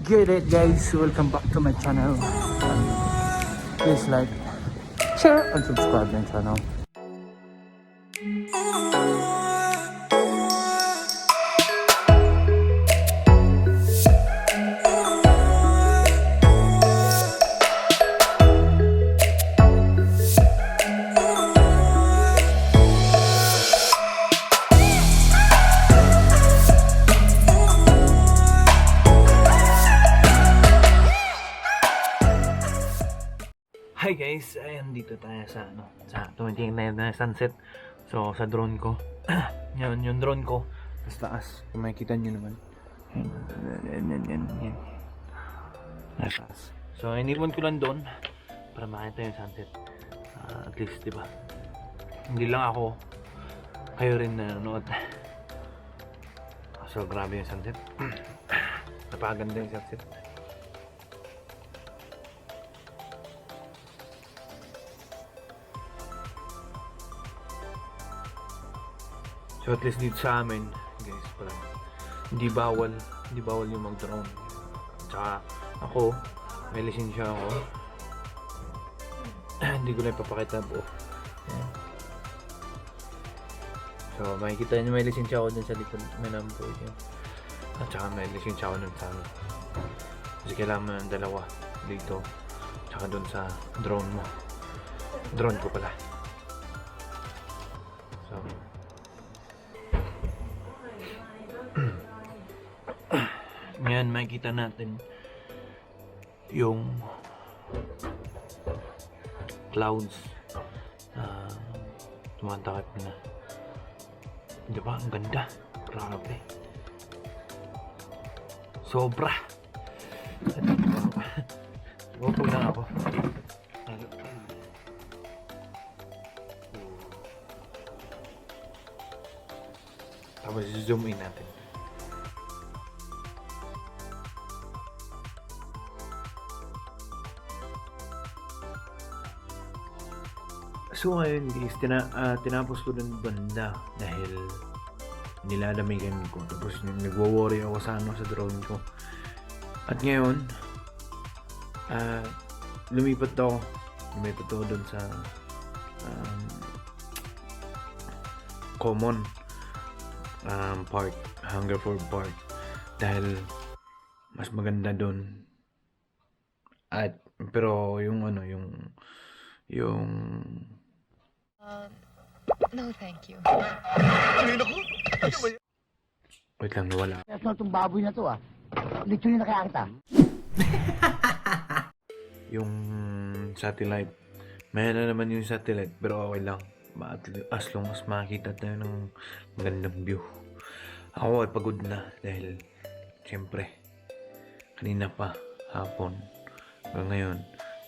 get it, guys? Welcome back to my channel. Please like, share, and subscribe my channel. Hi guys, ayan dito tayo sa tumitingin na sunset. So sa drone ko, yan yung drone ko, sa taas, kung makikita nyo naman. Yan. Taas. So inipon ko lang doon para makita yung sunset. At least, diba? Hindi lang ako, kayo rin nanonood. So grabe yung sunset. Napakaganda yung sunset. So at least dito sa amin, guys, pala, hindi bawal yung mag-drone. Tsaka ako, may lisensya ako. Hindi ko na ipapakita po. So makikita nyo may lisensya ako dun sa likod. May number yun. At tsaka may lisensya ako dun sa amin. Kasi kailangan mo ng dalawa dito. Tsaka dun sa drone mo. Drone ko pala. So ngayon makikita natin yung clouds tumatakip na, diba? Ang ganda, grabe, sobra. Huwag lang ako. Tapos zoom in natin. So ngayon guys, tinapos ko dun banda dahil nilalamigan ko. Tapos nagwo-worry ako sa drone ko. At ngayon, lumipat ako dun sa common park, Hungerford Park, dahil mas maganda dun. At pero yung no, thank you. Wait lang, nawala. Ito itong baboy na to Lechon na kaya kita. Yung satellite. May na naman yung satellite, pero okay lang. As long as makakita tayo ng magandang view. Ako ay pagod na dahil siyempre kanina pa hapon. Hanggang ngayon,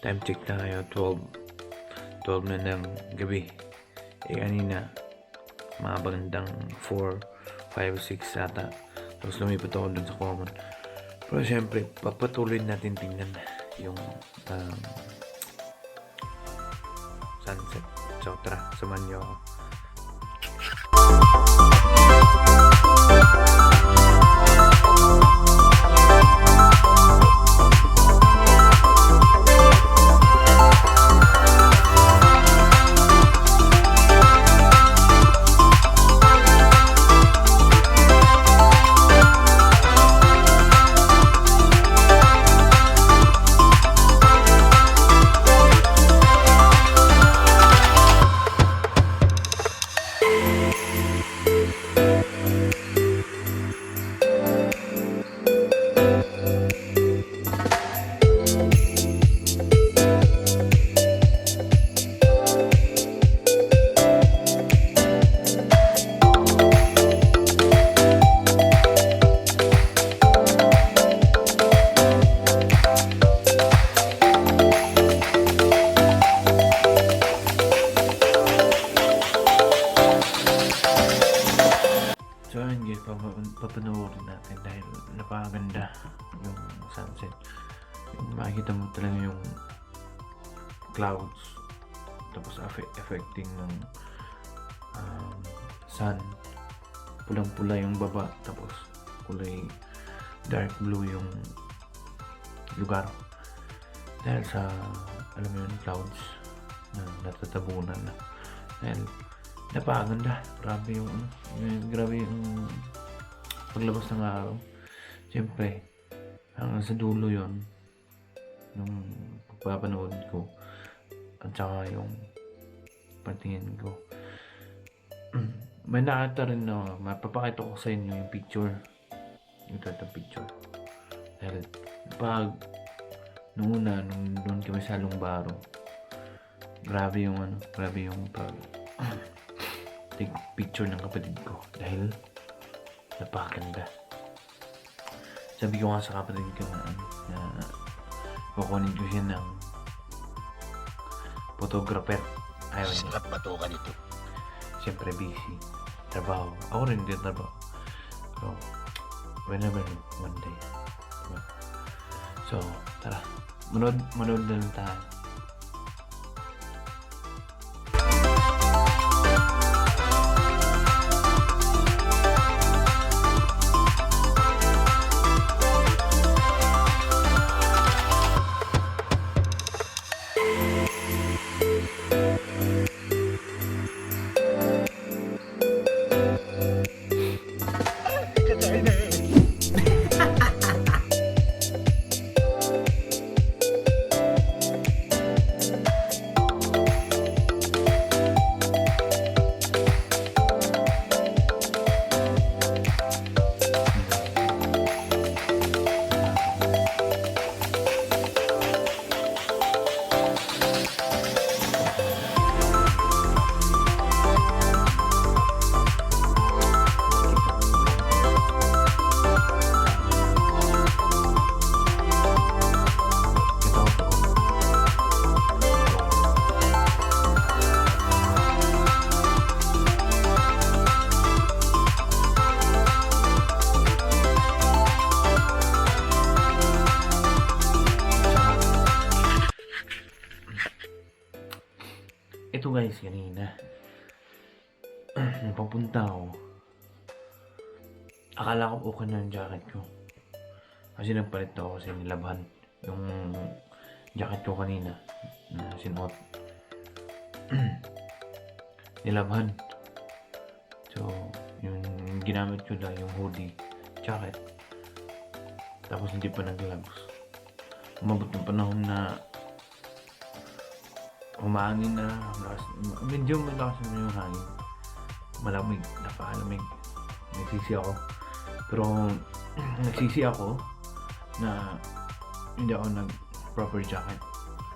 time check na ngayon 12 na ng gabi. Kanina mga bagandang 4, 5, 6 ata. Tapos lumipat ako dun sa common. Pero syempre, papatuloy natin tingnan yung sunset. So tara, samahan niyo ako. Papanoorin natin dahil napakaganda yung sunset. Yung makikita mo talaga yung clouds, tapos affecting ng sun. Pulang-pula yung baba, tapos kulay dark blue yung lugar. Dahil sa, alam mo yun, clouds na natatabunan na. Dahil napakaganda. Grabe yung grabe yung paglabas ng araw. Siyempre, hanggang sa dulo yon yung pagpapanood ko at saka yung patingin ko. May nakita rin na mapapakita ko sa inyo yung picture. Ito picture. Dahil pag nung doon kami sa Lumbaro, grabe yung pag take picture ng kapatid ko dahil napakaganda. Sabi ko nga sa kapatid ko na kukunin ko siya ng photographer. Ayaw niya. Sarap ba ka nito? Siyempre busy. Trabaho. Ako rin din trabaho. So, whenever, one day. Diba? So, tara. Manood na lang tayo. Ito guys, kanina papunta ako, akala ko okay na yung jacket ko kasi nagpalit ako kasi nilabhan yung jacket ko kanina na sinuot. Nilabhan, so yung ginamit ko na yung hoodie jacket, tapos hindi pa nag-gloves. Umabot ng panahon na humangin na, medyo malakas na yung hangin, malamig, napakalamig. Nagsisi ako, pero nagsisi ako na hindi ako nag proper jacket.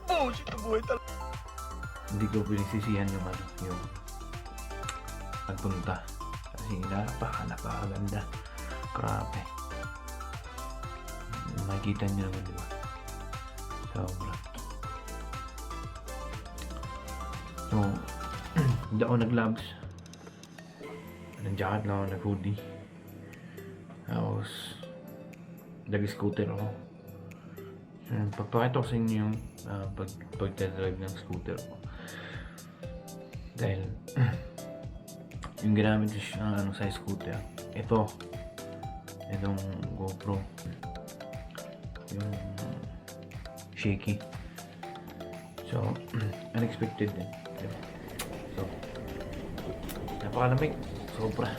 Oh, shit, buhay talaga. Hindi ko pinagsisihan yung pagpunta kasi napakaganda, grabe. Makikita nyo naman, diba? Sobra. So, hindi ako nag-gloves. Nag-jacket lang ako, nag-hoodie. Tapos, nag-scooter ako. Pagpakita ko sa inyo yung pag-drive ng scooter ko. Dahil, yung ginamit sa scooter, itong GoPro. Yung shaky. So, unexpected din. So, napakalamig. Sobra.